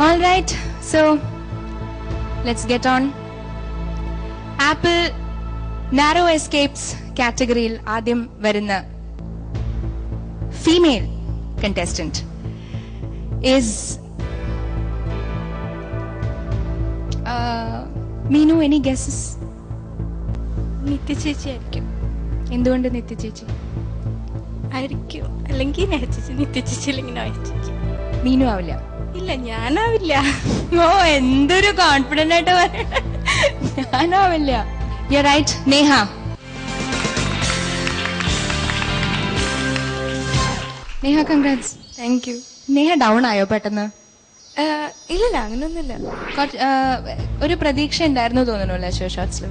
All right, so let's get on. Apple Narrow Escapes കാറ്റഗറിയിൽ ആദ്യം വരുന്ന female contestant is Meenu, any guesses? നിത്യ ചേച്ചി ആയിരിക്കും. എന്തുകൊണ്ട് നിത്യ ചേച്ചി ആയിരിക്കും, അല്ലെങ്കിൽ ചേച്ചി നിത്യ ചേച്ചി അല്ലെങ്കിൽ ചേച്ചി. മീനു ആവില്ല? ഇല്ല, ഞാനാവില്ല. ഓ, എന്തൊരു കോൺഫിഡന്റ് ആയിട്ട് പറയണ. ഞാനാവില്ല. You're right, Neha. Neha, congrats. Thank you. Neha down ആയോ പെട്ടെന്ന്? ഇല്ലല്ല, അങ്ങനൊന്നുമില്ല. ഒരു പ്രതീക്ഷ ഉണ്ടായിരുന്നു തോന്നുന്നു അല്ലേ ഷോ ഷോട്ട്സിൽ?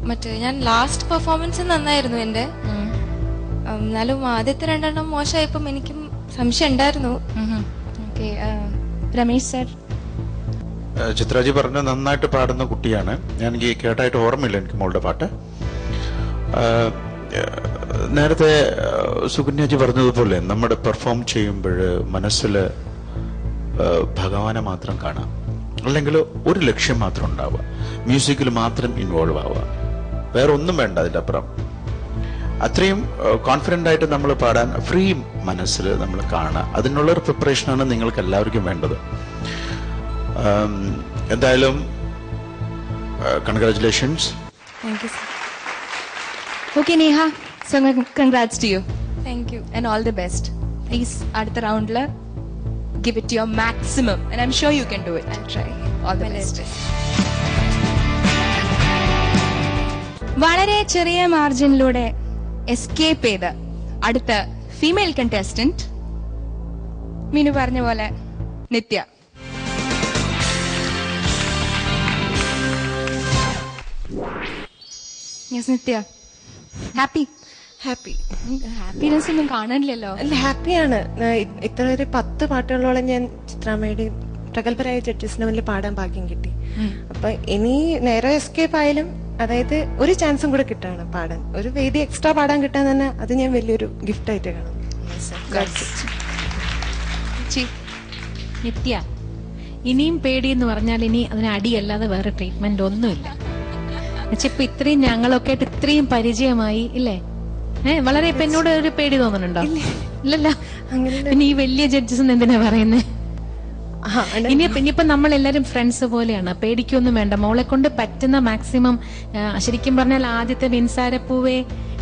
മറ്റേ ഞാൻ ലാസ്റ്റ് പെർഫോമൻസ് നന്നായിരുന്നു എന്റെ. എന്നാലും ആദ്യത്തെ രണ്ടെണ്ണം മോശമായപ്പം എനിക്കും സംശയം ഉണ്ടായിരുന്നു. രമേശ് സർ? ചിത്രാജി പറഞ്ഞ നന്നായിട്ട് പാടുന്ന കുട്ടിയാണ്. ഞാൻ കേട്ടായിട്ട് ഓർമ്മയില്ല എനിക്ക് മോളുടെ പാട്ട്. നേരത്തെ സുകന്യാജി പറഞ്ഞതുപോലെ നമ്മുടെ പെർഫോം ചെയ്യുമ്പോൾ മനസ്സിൽ ഭഗവാനെ മാത്രം കാണാം, അല്ലെങ്കിൽ ഒരു ലക്ഷ്യം മാത്രം ഉണ്ടാവുക, മ്യൂസിക്കിൽ മാത്രം ഇൻവോൾവ് ആവുക, വേറെ ഒന്നും വേണ്ട അതിൻ്റെ അപ്പുറം. അത്രയും കോൺഫിഡൻ്റ് ആയിട്ട് നമ്മൾ പാടാൻ ഫ്രീ മനസ്സിൽ നമ്മൾ കാണുക. അതിനുള്ളൊരു പ്രിപ്പറേഷനാണ് നിങ്ങൾക്ക് എല്ലാവർക്കും വേണ്ടത്. എന്തായാലും congratulations. Thank you sir. Okay Neha, so congrats to you. Thank you and all the best. Please അടുത്ത റൗണ്ടിൽ give it your maximum and I'm sure you can do it. I'll try. All the best. വളരെ ചെറിയ മാർജിനിലൂടെ escape ചെയ്ത് അടുത്ത female contestant Meenu പറഞ്ഞ പോലെ നിത്യ. Yes നിത്യ, happy? Happiness ഒന്നും കാണാനില്ലല്ലോ. അല്ല, ഹാപ്പിയാണ്. ഇത്ര ഒരു 10 പാട്ടുകളോളം ഞാൻ ചിത്രാമ്മയുടെയും പ്രഗത്ഭരായ ജഡ്ജസിന് മുന്നിൽ പാടാൻ ഭാഗ്യം കിട്ടി. അപ്പൊ ഇനി നേരെ എസ്കേപ്പ് ആയാലും, അതായത് ഒരു ചാൻസും കൂടെ കിട്ടാണ് പാടാൻ, ഒരു വേദി എക്സ്ട്രാ പാടാൻ കിട്ടാൻ തന്നെ അത് ഞാൻ വലിയൊരു ഗിഫ്റ്റ് ആയിട്ട് കാണും. നിത്യ, ഇനിയും പേടിയെന്ന് പറഞ്ഞാൽ ഇനി അതിന് അടിയല്ലാതെ വേറെ ട്രീറ്റ്മെന്റ് ഒന്നുമില്ല. ഇപ്പൊ ഇത്രയും ഞങ്ങളൊക്കെ ആയിട്ട് ഇത്രയും പരിചയമായി ഇല്ലേ? വളരെ ഇപ്പൊ എന്നോട് ഒരു പേടി തോന്നുന്നുണ്ടോ? ഇല്ലല്ലോ. പിന്നെ ഈ വലിയ ജഡ്ജസ് എന്തിനാ പറയുന്നത്? ഇനിയിപ്പോ നമ്മളെല്ലാരും ഫ്രണ്ട്സ് പോലെയാണ്, പേടിക്കൊന്നും വേണ്ട. മോളെ കൊണ്ട് പറ്റുന്ന മാക്സിമം. ശരിക്കും പറഞ്ഞാൽ ആദ്യത്തെ മിൻസാരപ്പൂവേ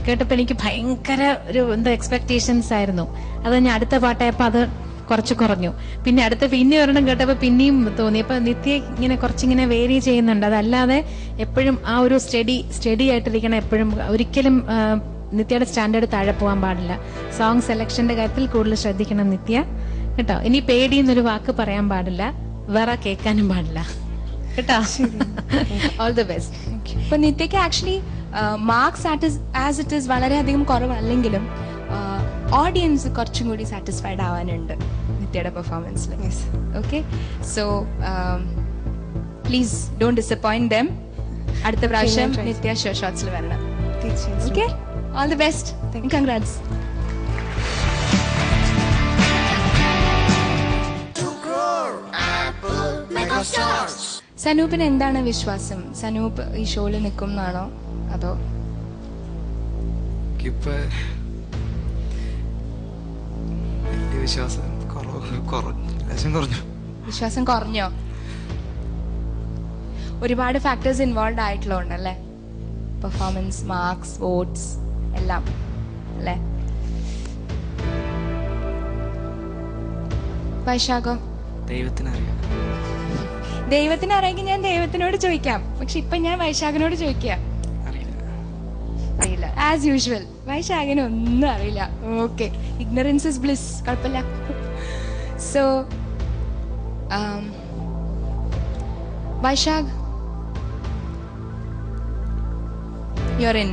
കേട്ടപ്പോ എനിക്ക് ഭയങ്കര ഒരു എക്സ്പെക്ടേഷൻസ് ആയിരുന്നു. അത് ഞാൻ അടുത്ത പാട്ടായപ്പോ അത് കുറച്ച് കുറഞ്ഞു. പിന്നെ പിന്നെ ഒരെണ്ണം കേട്ടപ്പോ പിന്നെയും തോന്നി. അപ്പൊ നിത്യ ഇങ്ങനെ കുറച്ചിങ്ങനെ വേരി ചെയ്യുന്നുണ്ട്. അതല്ലാതെ എപ്പോഴും ആ ഒരു സ്റ്റഡി ആയിട്ടിരിക്കണം എപ്പോഴും. ഒരിക്കലും നിത്യയുടെ സ്റ്റാൻഡേർഡ് താഴെ പോകാൻ പാടില്ല. സോങ് സെലക്ഷന്റെ കാര്യത്തിൽ കൂടുതൽ ശ്രദ്ധിക്കണം നിത്യ കേട്ടോ. ഇനി പേടിയെന്നൊരു വാക്ക് പറയാൻ പാടില്ല, വേറെ കേൾക്കാനും പാടില്ല കേട്ടോ. All the best. ഇപ്പൊ നിത്യക്ക് actually marks as it is വളരെയധികം കുറവല്ലെങ്കിലും ഓഡിയൻസ് കുറച്ചും കൂടി സാറ്റിസ്ഫൈഡ് ആവാനുണ്ട് നിത്യയുടെ പെർഫോമൻസിൽ. Okay, so please don't disappoint them. അടുത്ത പ്രാവശ്യം നിത്യ ഷോ ഷോട്ട്സിൽ വരണം. Okay, all the best. Congrats. സനൂപിന് എന്താണ് വിശ്വാസം? സനൂപ് ഈ ഷോയിൽ നിൽക്കും എന്നാണോ അതോ? വിശ്വാസം കുറഞ്ഞോ? ഒരുപാട് ഫാക്ടേഴ്സ് ഇൻവോൾവ് ആയിട്ടുള്ളതുകൊണ്ടല്ലേ? പെർഫോമൻസ്, മാർക്സ്, വോട്ട്സ് എല്ലാം അല്ലേ? വൈശാഖോ? ദൈവത്തിന് അറിയെങ്കിൽ ഞാൻ ദൈവത്തിനോട് ചോദിക്കാം. പക്ഷെ ഇപ്പൊ ഞാൻ വൈശാഖിനോട് ചോദിക്കാം. അറിയില്ല, ആസ് യൂഷ്വൽ. വൈശാഖിന് ഒന്നും അറിയില്ല. Okay, ignorance is bliss. കുഴപ്പമില്ല. So Vaishakh, you're in.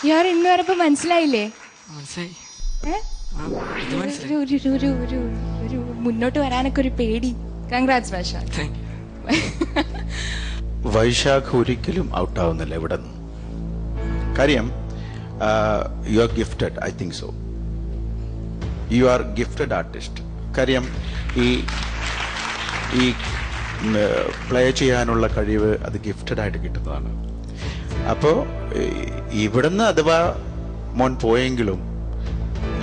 you're in വരപ്പോ മനസ്സിലായില്ലേ? ഒരു മുന്നോട്ട് വരാനൊക്കെ ഒരു പേടി. കൺഗ്രാറ്റ്സ് വൈശാഖ്. വൈശാഖ് ഒരിക്കലും ഔട്ടാവുന്നില്ല ഇവിടെ. കാര്യം you are gifted. I think so. You are gifted artist. കാര്യം ഈ പ്ലേ ചെയ്യാനുള്ള കഴിവ് അത് ഗിഫ്റ്റഡ് ആയിട്ട് കിട്ടുന്നതാണ്. അപ്പോൾ ഇവിടുന്ന് അഥവാ മോൻ പോയെങ്കിലും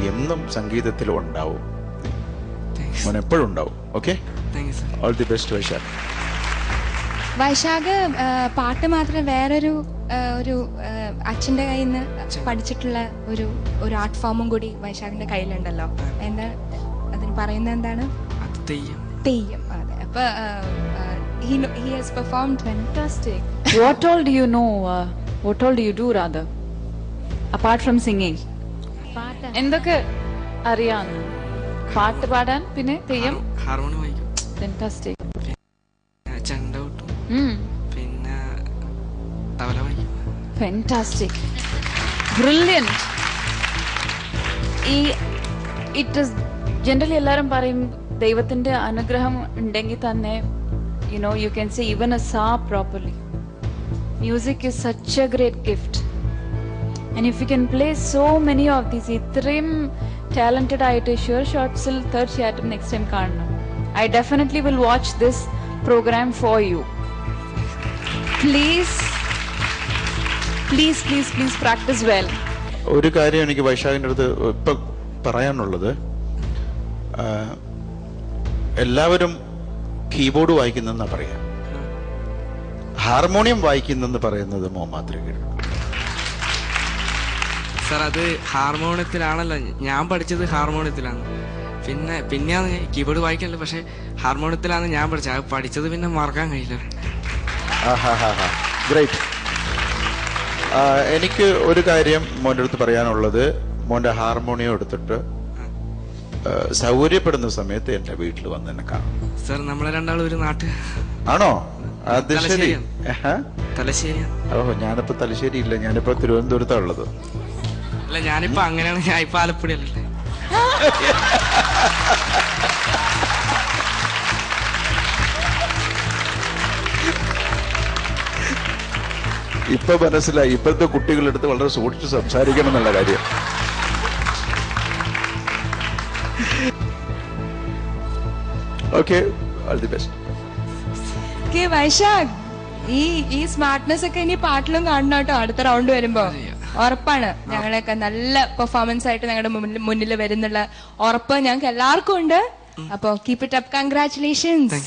എന്നും സംഗീതത്തിൽ ഉണ്ടാവും. മോൻ എപ്പോഴും ഉണ്ടാവും. Okay, all the best Vaishakh. Vaishakh പാട്ട് മാത്രം വേറൊരു ഒരു അച്ഛന്റെ കയ്യിൽ നിന്ന് പഠിച്ചിട്ടുള്ള ഒരു ആർട്ട് ഫോമും കൂടി വൈശാഖിന്റെ കയ്യിലുണ്ടല്ലോ. എന്താ അതിന് പറയുന്നത്? എന്താണ്? തെയ്യം. അതെ. അപ്പൊ he has performed fantastic. What all do you know? What all do you do rather? Apart from singing. എന്തൊക്കെ അറിയാം? പാട്ട് പാടാൻ, പിന്നെ തെയ്യം, ഹാർമോണിയം വായിക്കും. ഫാന്റാസ്റ്റിക്. ചെണ്ട കൊട്ടും, പിന്നെ തബല വായിക്കും. Fantastic, brilliant. ഈ ഇറ്റ് ഇസ് ജനറലി എല്ലാരും പറയും ദൈവത്തിന്റെ അനുഗ്രഹം ഉണ്ടെങ്കിൽ തന്നെ you can say even a sa properly. Music is such a great gift, and if you can play so many of these ഇത്രയും talented ആയിട്ട് sure shots ൽ തീർച്ചയായിട്ടും next time കാണണം. I definitely will watch this program for you. Please practice well. ഒരു കാര്യം എനിക്ക് വൈശാഖിന്റെ അടുത്ത് ഇപ്പൊ പറയാനുള്ളത്, എല്ലാവരും കീബോർഡ് വായിക്കുന്നെന്നാ പറയാ, ഹാർമോണിയം വായിക്കുന്നെന്ന് പറയുന്നത് മോൻ മാത്രമേ കേട്ടു. സാർ, അത് ഹാർമോണിയത്തിലാണല്ലോ. ഞാൻ പഠിച്ചത് ഹാർമോണിയത്തിലാണ്. പിന്നെയാണ് കീബോർഡ് വായിക്കല്ലോ, പക്ഷെ ഹാർമോണിയത്തിലാണ് ഞാൻ പഠിച്ചത്. അത് പഠിച്ചത് പിന്നെ മറക്കാൻ കഴിയില്ല. ഗ്രേറ്റ്. എനിക്ക് ഒരു കാര്യം മോൻ്റെ അടുത്ത് പറയാനുള്ളത്, മോൻ്റെ ഹാർമോണിയം എടുത്തിട്ട് സൗകര്യപ്പെടുന്ന സമയത്ത് എന്റെ വീട്ടിൽ വന്ന് എന്നെ കാണും. സാർ, നമ്മളെ രണ്ടാളും ഒരു നാട്ട് ആണോ? അത് ശരി. തലശ്ശേരി. ഓഹോ, ഞാനിപ്പോ തലശ്ശേരി ഇല്ല, ഞാനിപ്പോ തിരുവനന്തപുരത്താ ഉള്ളത്. അല്ല, ഞാനിപ്പോ അങ്ങനെയാണ്. ഞാൻ ഇപ്പൊ ആലപ്പുഴയല്ലേ. ഇപ്പൊ മനസ്സിലായി, ഇപ്പോഴത്തെ കുട്ടികളെടുത്ത് വളരെ സൂക്ഷിച്ച് സംസാരിക്കണം എന്നുള്ള കാര്യം. Okay, all the best. Vaishakh, ഈ സ്മാർട്ട്നെസ് ഒക്കെ ഇനി പാട്ടിലും കാണണം കേട്ടോ. അടുത്ത റൗണ്ട് വരുമ്പോ ഉറപ്പാണ് ഞങ്ങളൊക്കെ നല്ല പെർഫോമൻസ് ആയിട്ട് ഞങ്ങളുടെ മുന്നിൽ വരുന്നുള്ള ഉറപ്പ് ഞങ്ങൾക്ക് എല്ലാവർക്കും ഉണ്ട്. അപ്പൊ കീപ് ഇറ്റ് അപ്പ്. കൺഗ്രാറ്റുലേഷൻസ്.